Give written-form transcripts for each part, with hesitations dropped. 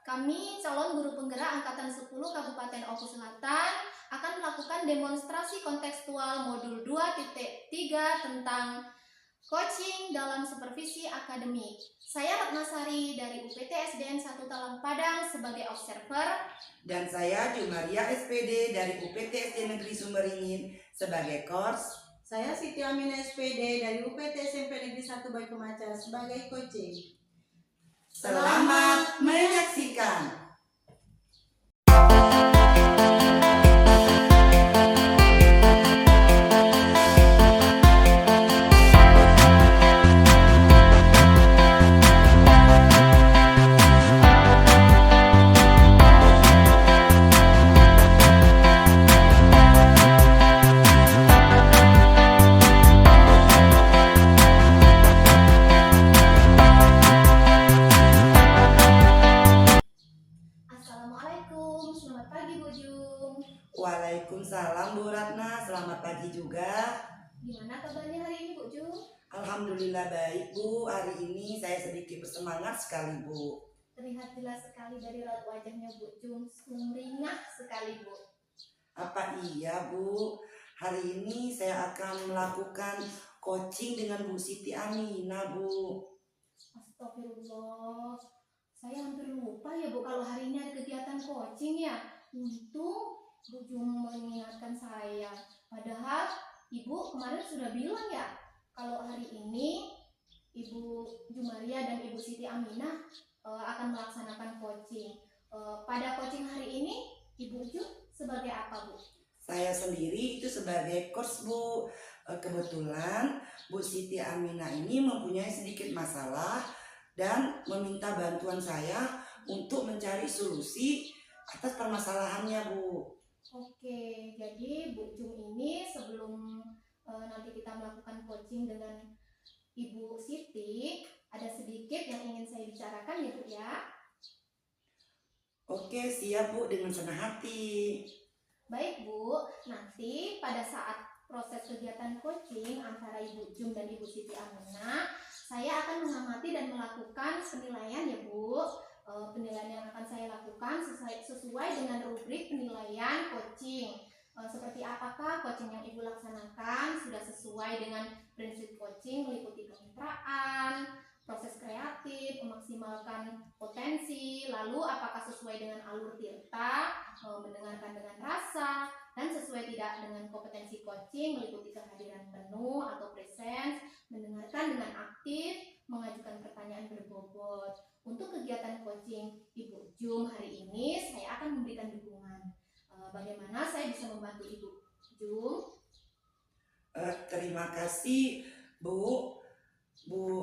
kami calon guru penggerak Angkatan 10 Kabupaten Oku Selatan akan melakukan demonstrasi kontekstual modul 2.3 tentang coaching dalam supervisi akademik. Saya Ratnasari dari UPT SDN 1 Talang Padang sebagai observer. Dan saya Jumaria SPD dari UPT SD Negeri Sumberingin sebagai coach. Saya Siti Aminah SPD dari UPT SMP Negeri 1 Baikumachar sebagai coaching. Selamat menyaksikan. Waalaikumsalam Bu Ratna, selamat pagi juga. Gimana kabarnya hari ini Bu Jum? Alhamdulillah baik Bu, hari ini saya sedikit bersemangat sekali Bu. Terlihat jelas sekali dari raut wajahnya Bu Jum, sumringah sekali Bu. Apa iya Bu, hari ini saya akan melakukan coaching dengan Bu Siti Aminah Bu. Astagfirullah, saya hampir lupa ya Bu kalau hari ini ada kegiatan coaching ya. Untung Bu Jum mengingatkan saya. Padahal Ibu kemarin sudah bilang ya kalau hari ini Ibu Jumaria dan Ibu Siti Aminah akan melaksanakan coaching. Pada coaching hari ini Ibu Jum sebagai apa Bu? Saya sendiri itu sebagai coach Bu. Kebetulan Bu Siti Aminah ini mempunyai sedikit masalah dan meminta bantuan saya untuk mencari solusi atas permasalahannya Bu. Oke, jadi Bu Jum ini sebelum nanti kita melakukan coaching dengan Ibu Siti, ada sedikit yang ingin saya bicarakan ya Bu ya. Oke, siap Bu, dengan senang hati. Baik Bu, nanti pada saat proses kegiatan coaching antara Ibu Jum dan Ibu Siti Aminah, saya akan mengamati dan melakukan penilaian ya Bu. Penilaian yang akan saya lakukan sesuai dengan rubrik penilaian coaching. Seperti apakah coaching yang Ibu laksanakan sudah sesuai dengan prinsip coaching, meliputi kemitraan, proses kreatif, memaksimalkan potensi, lalu apakah sesuai dengan alur tirta, mendengarkan dengan rasa, dan sesuai tidak dengan kompetensi coaching, meliputi kehadiran penuh atau presence, mendengarkan dengan aktif, mengajukan pertanyaan berbobot. Untuk kegiatan coaching Ibu Jum hari ini, saya akan memberikan dukungan. Bagaimana saya bisa membantu Ibu Jum? Terima kasih Bu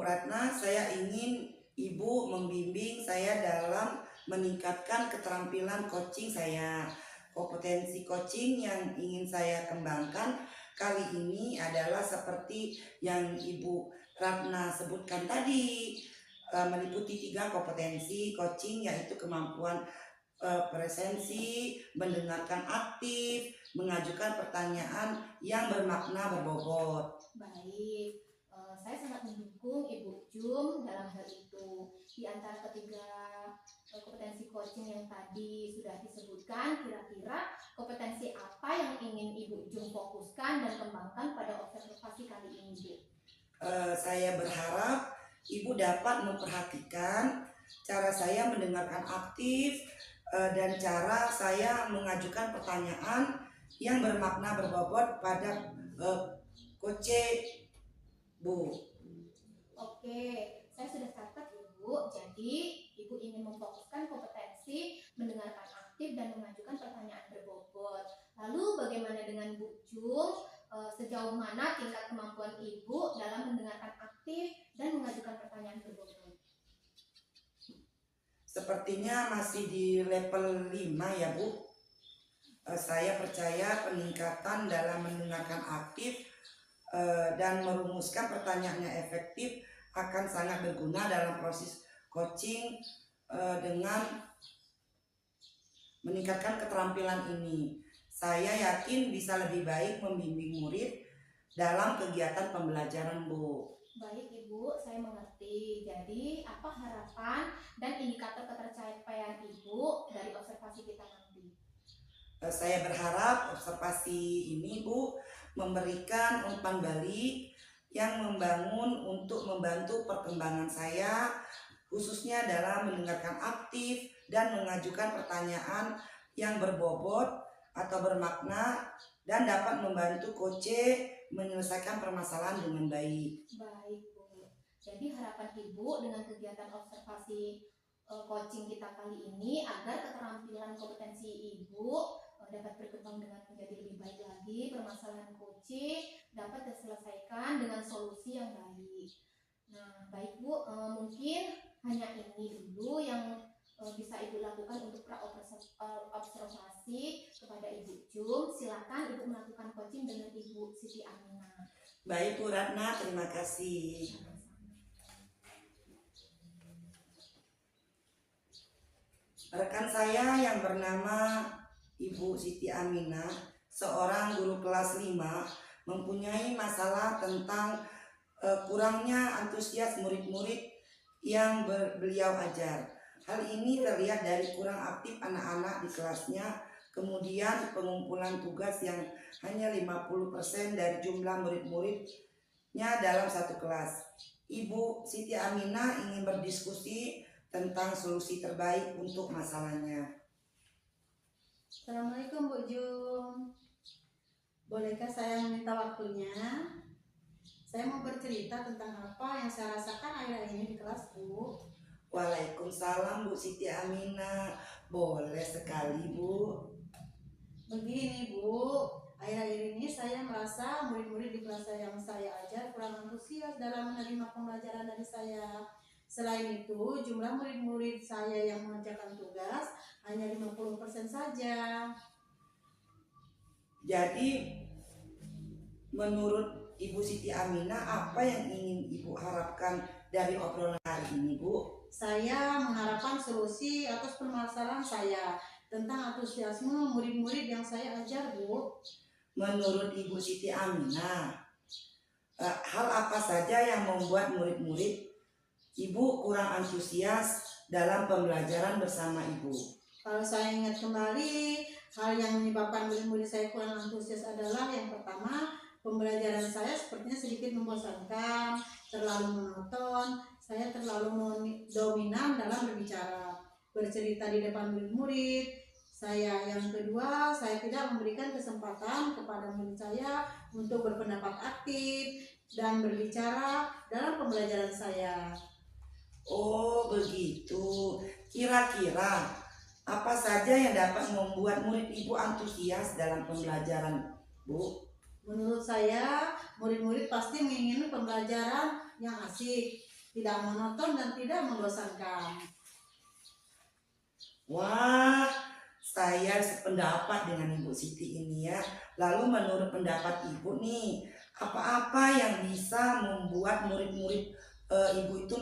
Ratna. Saya ingin Ibu membimbing saya dalam meningkatkan keterampilan coaching saya. Kompetensi coaching yang ingin saya kembangkan kali ini adalah seperti yang Ibu Ratna sebutkan tadi, meliputi 3 kompetensi coaching, yaitu kemampuan presensi, mendengarkan aktif, mengajukan pertanyaan yang bermakna berbobot. Baik, saya sangat mendukung Ibu Jum dalam hal itu. Di antara ketiga kompetensi coaching yang tadi sudah disebutkan, kira-kira kompetensi apa yang ingin Ibu Jum fokuskan dan kembangkan pada observasi kali ini Bu? Saya berharap Ibu dapat memperhatikan cara saya mendengarkan aktif dan cara saya mengajukan pertanyaan yang bermakna berbobot pada coach Bu. Oke, saya sudah catat Ibu. Jadi Ibu ingin memfokuskan kompetensi mendengarkan aktif dan mengajukan pertanyaan berbobot. Lalu bagaimana dengan Bu Jum? Sejauh mana tingkat kemampuan Ibu dalam mendengarkan aktif dan mengajukan pertanyaan berbobot? Sepertinya masih di level 5 ya Bu. Saya percaya peningkatan dalam mendengarkan aktif dan merumuskan pertanyaannya efektif akan sangat berguna dalam proses coaching dengan meningkatkan keterampilan ini. Saya yakin bisa lebih baik membimbing murid dalam kegiatan pembelajaran Bu. Baik Ibu, saya mengerti. Jadi apa harapan dan indikator ketercapaian Ibu dari observasi kita nanti? Saya berharap observasi ini Bu memberikan umpan balik yang membangun untuk membantu perkembangan saya, khususnya dalam mendengarkan aktif dan mengajukan pertanyaan yang berbobot atau bermakna dan dapat membantu Koce menyelesaikan permasalahan dengan baik. Baik Bu. Jadi harapan Ibu dengan kegiatan observasi coaching kita kali ini agar keterampilan kompetensi Ibu dapat berkembang dengan menjadi lebih baik lagi, permasalahan coaching dapat diselesaikan dengan solusi yang baik. Nah, baik Bu, mungkin hanya ini dulu yang bisa Ibu lakukan untuk observasi kepada Ibu Jum. Silakan Ibu melakukan coaching dengan Ibu Siti Aminah. Baik Bu Ratna, terima kasih. Rekan saya yang bernama Ibu Siti Aminah, seorang guru kelas 5, mempunyai masalah tentang kurangnya antusias murid-murid yang beliau ajar. Hal ini terlihat dari kurang aktif anak-anak di kelasnya, kemudian pengumpulan tugas yang hanya 50% dari jumlah murid-muridnya dalam satu kelas. Ibu Siti Aminah ingin berdiskusi tentang solusi terbaik untuk masalahnya. Assalamualaikum Bu Jum. Bolehkah saya meminta waktunya? Saya mau bercerita tentang apa yang saya rasakan akhir-akhir ini di kelas Bu. Waalaikumsalam Bu Siti Aminah. Boleh sekali Bu. Begini Bu, akhir-akhir ini saya merasa murid-murid di kelas yang saya ajar kurang antusias dalam menerima pembelajaran dari saya. Selain itu, jumlah murid-murid saya yang mengerjakan tugas hanya 50% saja. Jadi menurut Ibu Siti Aminah, apa yang ingin Ibu harapkan dari obrolan hari ini Bu? Saya mengharapkan solusi atas permasalahan saya tentang antusiasme murid-murid yang saya ajar Bu. Menurut Ibu Siti Aminah, hal apa saja yang membuat murid-murid Ibu kurang antusias dalam pembelajaran bersama Ibu? Kalau saya ingat kembali, hal yang menyebabkan murid-murid saya kurang antusias adalah yang pertama, pembelajaran saya sepertinya sedikit membosankan, terlalu monoton, saya terlalu dominan dalam bercerita di depan murid-murid. Yang kedua, saya tidak memberikan kesempatan kepada murid saya untuk berpendapat aktif dan berbicara dalam pembelajaran saya. Oh begitu. Kira-kira apa saja yang dapat membuat murid Ibu antusias dalam pembelajaran Bu? Menurut saya, murid-murid pasti menginginkan pembelajaran yang asik, tidak monoton dan tidak membosankan. Wah, saya sependapat dengan Ibu Siti ini ya. Lalu menurut pendapat Ibu nih, apa-apa yang bisa membuat murid-murid Ibu itu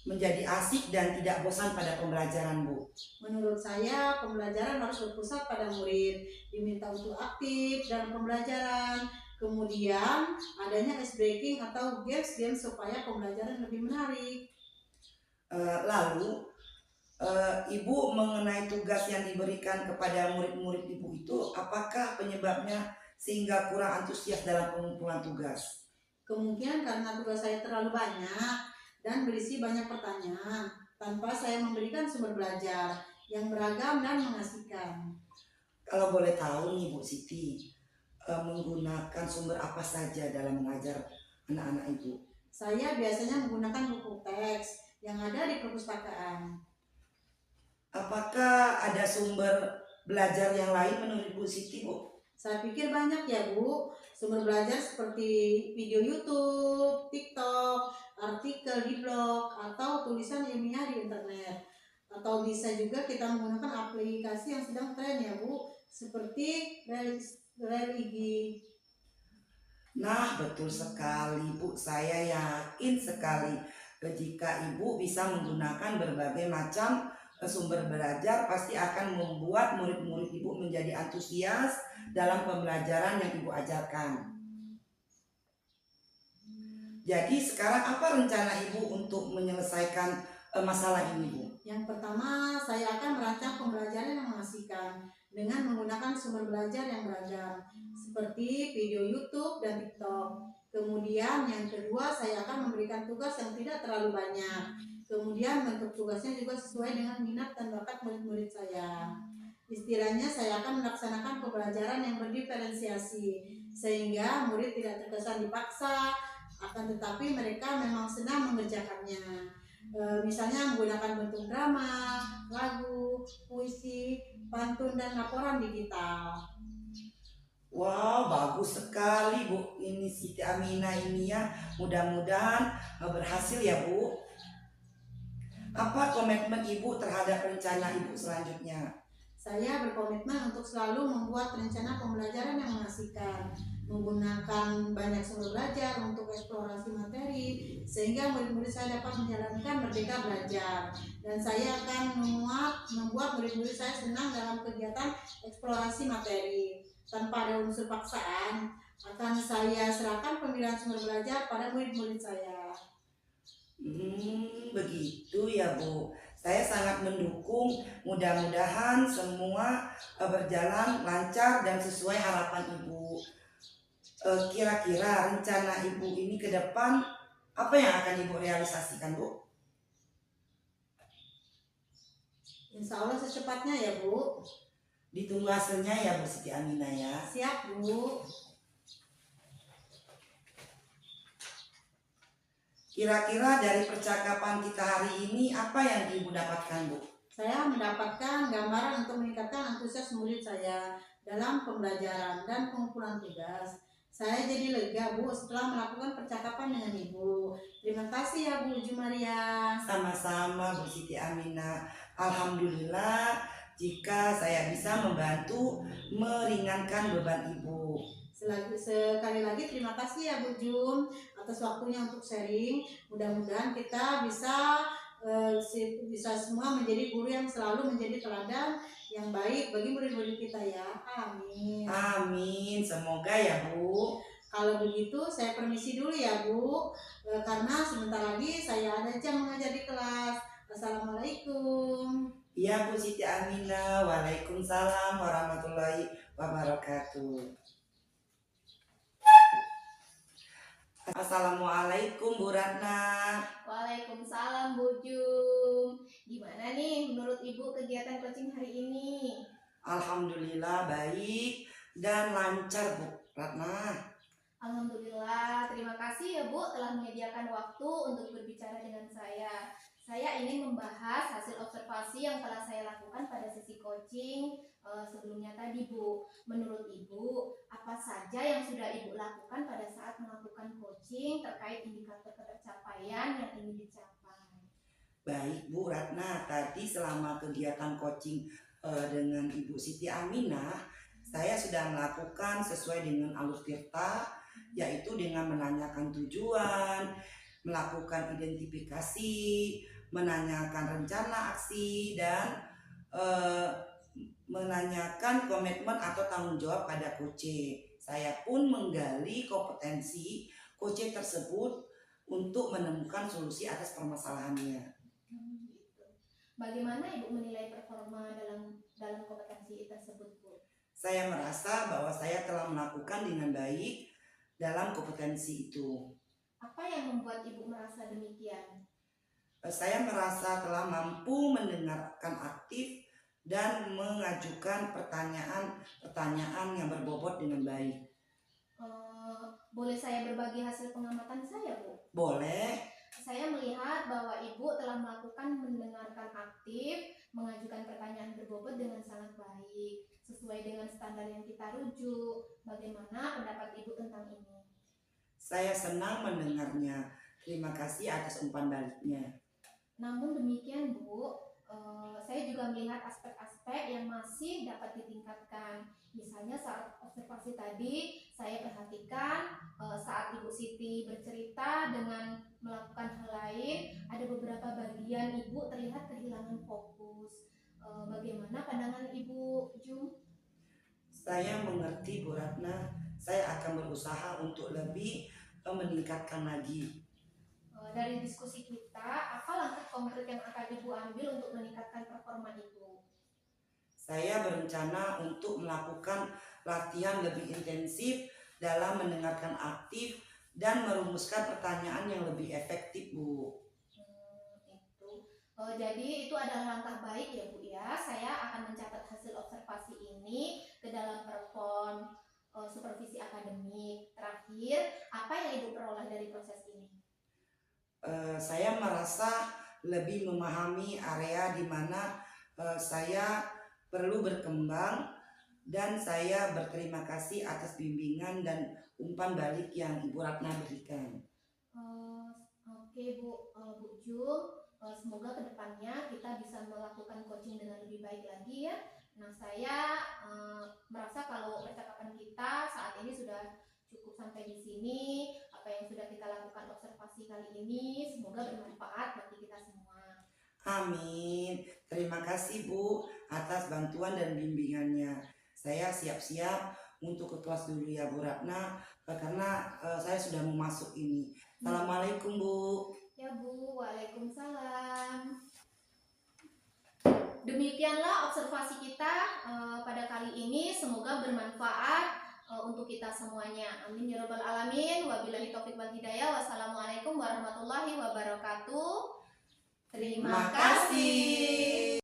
menjadi asik dan tidak bosan pada pembelajaran Bu? Menurut saya, pembelajaran harus berpusat pada murid, diminta untuk aktif dalam pembelajaran. Kemudian adanya ice breaking atau games supaya pembelajaran lebih menarik. Lalu Ibu mengenai tugas yang diberikan kepada murid-murid Ibu itu, apakah penyebabnya sehingga kurang antusias dalam pengumpulan tugas? Kemungkinan karena tugas saya terlalu banyak dan berisi banyak pertanyaan tanpa saya memberikan sumber belajar yang beragam dan mengasihkan. Kalau boleh tahu nih Bu Siti, menggunakan sumber apa saja dalam mengajar anak-anak Ibu? Saya biasanya menggunakan buku teks yang ada di perpustakaan. Apakah ada sumber belajar yang lain menurut Bu Siti Bu? Saya pikir banyak ya Bu, sumber belajar seperti video YouTube, TikTok, artikel di blog, atau tulisan ilmiah di internet. Atau bisa juga kita menggunakan aplikasi yang sedang tren ya Bu, seperti religi. Nah betul sekali Bu, saya yakin sekali jika Ibu bisa menggunakan berbagai macam sumber belajar pasti akan membuat murid-murid Ibu menjadi antusias dalam pembelajaran yang Ibu ajarkan. Jadi sekarang apa rencana Ibu untuk menyelesaikan masalah ini, Bu? Yang pertama, saya akan merancang pembelajaran yang mengasihkan dengan menggunakan sumber belajar yang beragam, seperti video YouTube dan TikTok. Kemudian yang kedua, saya akan memberikan tugas yang tidak terlalu banyak. Kemudian bentuk tugasnya juga sesuai dengan minat dan bakat murid-murid saya. Istilahnya saya akan melaksanakan pembelajaran yang berdiferensiasi, sehingga murid tidak terkesan dipaksa, akan tetapi mereka memang senang mengerjakannya. Misalnya menggunakan bentuk drama, lagu, puisi, pantun, dan laporan digital. Wow, bagus sekali Bu. Ini Siti Aminah ini ya. Mudah-mudahan berhasil ya Bu. Apa komitmen Ibu terhadap rencana Ibu selanjutnya? Saya berkomitmen untuk selalu membuat rencana pembelajaran yang mengasihkan, menggunakan banyak sumber belajar untuk eksplorasi materi, sehingga murid-murid saya dapat menjalankan merdeka belajar. Dan saya akan membuat murid-murid saya senang dalam kegiatan eksplorasi materi. Tanpa ada unsur paksaan, akan saya serahkan pemilihan sumber belajar pada murid-murid saya. Begitu ya Bu. Saya sangat mendukung, mudah-mudahan semua berjalan lancar dan sesuai harapan Ibu. Kira-kira rencana Ibu ini ke depan apa yang akan Ibu realisasikan Bu? Insya Allah secepatnya ya Bu. Ditunggu hasilnya ya Bu Siti Aminah ya. Siap Bu. Kira-kira dari percakapan kita hari ini apa yang Ibu dapatkan Bu? Saya mendapatkan gambaran untuk meningkatkan antusias murid saya dalam pembelajaran dan pengumpulan tugas. Saya jadi lega Bu setelah melakukan percakapan dengan Ibu. Terima kasih ya Bu Jumaria. Sama-sama Bu Siti Aminah. Alhamdulillah jika saya bisa membantu meringankan beban Ibu. Sekali lagi terima kasih ya Bu Jum atas waktunya untuk sharing. Mudah-mudahan kita bisa semua menjadi guru yang selalu menjadi teladan yang baik bagi murid-murid kita ya. Amin. Amin. Semoga ya Bu. Kalau begitu saya permisi dulu ya Bu, karena sebentar lagi saya ada jam mengajar di kelas. Assalamualaikum. Ya Bu Siti Aminah. Waalaikumsalam warahmatullahi wabarakatuh. Assalamualaikum Bu Ratna. Waalaikumsalam Bu Jum. Gimana nih menurut Ibu kegiatan coaching hari ini? Alhamdulillah baik dan lancar Bu Ratna. Alhamdulillah, terima kasih ya Bu telah menyediakan waktu untuk berbicara dengan saya. Saya ingin membahas hasil observasi yang telah saya lakukan pada sesi coaching sebelumnya tadi Bu. Menurut Ibu, apa saja yang sudah Ibu lakukan pada saat melakukan coaching terkait indikator pencapaian yang ingin dicapai? Baik Bu Ratna, tadi selama kegiatan coaching dengan Ibu Siti Aminah, saya sudah melakukan sesuai dengan alur tirta, yaitu dengan menanyakan tujuan, melakukan identifikasi, menanyakan rencana aksi, dan menanyakan komitmen atau tanggung jawab pada coach. Saya pun menggali kompetensi coach tersebut untuk menemukan solusi atas permasalahannya. Bagaimana Ibu menilai performa dalam kompetensi tersebut Bu? Saya merasa bahwa saya telah melakukan dengan baik dalam kompetensi itu. Apa yang membuat Ibu merasa demikian? Saya merasa telah mampu mendengarkan aktif dan mengajukan pertanyaan yang berbobot dengan baik. Boleh saya berbagi hasil pengamatan saya Bu? Boleh. Saya melihat bahwa Ibu telah melakukan mendengarkan aktif, mengajukan pertanyaan berbobot dengan sangat baik, sesuai dengan standar yang kita rujuk. Bagaimana pendapat Ibu tentang ini? Saya senang mendengarnya. Terima kasih atas umpan baliknya. Namun demikian Bu, saya juga melihat aspek-aspek yang masih dapat ditingkatkan. Misalnya saat observasi tadi, saya perhatikan saat Ibu Siti bercerita dengan melakukan hal lain, ada beberapa bagian Ibu terlihat kehilangan fokus. Bagaimana pandangan Ibu Jum? Saya mengerti Bu Ratna. Saya akan berusaha untuk lebih meningkatkan lagi. Dari diskusi kita, apa langkah konkret yang akan Ibu ambil untuk meningkatkan performa Ibu? Saya berencana untuk melakukan latihan lebih intensif dalam mendengarkan aktif dan merumuskan pertanyaan yang lebih efektif, Bu. Jadi itu adalah langkah baik ya Bu ya. Saya akan mencatat hasil observasi ini ke dalam perform supervisi akademik. Terakhir, apa yang Ibu peroleh dari proses ini? Saya merasa lebih memahami area di mana saya perlu berkembang, dan saya berterima kasih atas bimbingan dan umpan balik yang Ibu Ratna berikan. Oke Bu, Bu Jum, semoga kedepannya kita bisa melakukan coaching dengan lebih baik lagi ya. Nah saya merasa kalau percakapan kita saat ini sudah cukup sampai di sini. Apa yang sudah kita lakukan observasi kali ini semoga bermanfaat bagi kita semua. Amin. Terima kasih Bu atas bantuan dan bimbingannya. Saya siap-siap untuk ke kelas dulu ya Bu Ratna, karena saya sudah mau masuk ini. Assalamualaikum Bu. Ya Bu, waalaikumsalam. Demikianlah observasi kita pada kali ini. Semoga bermanfaat untuk kita semuanya. Amin ya rabbal alamin. Wabillahi taufiq wal hidayah. Wassalamualaikum warahmatullahi wabarakatuh. Terima kasih.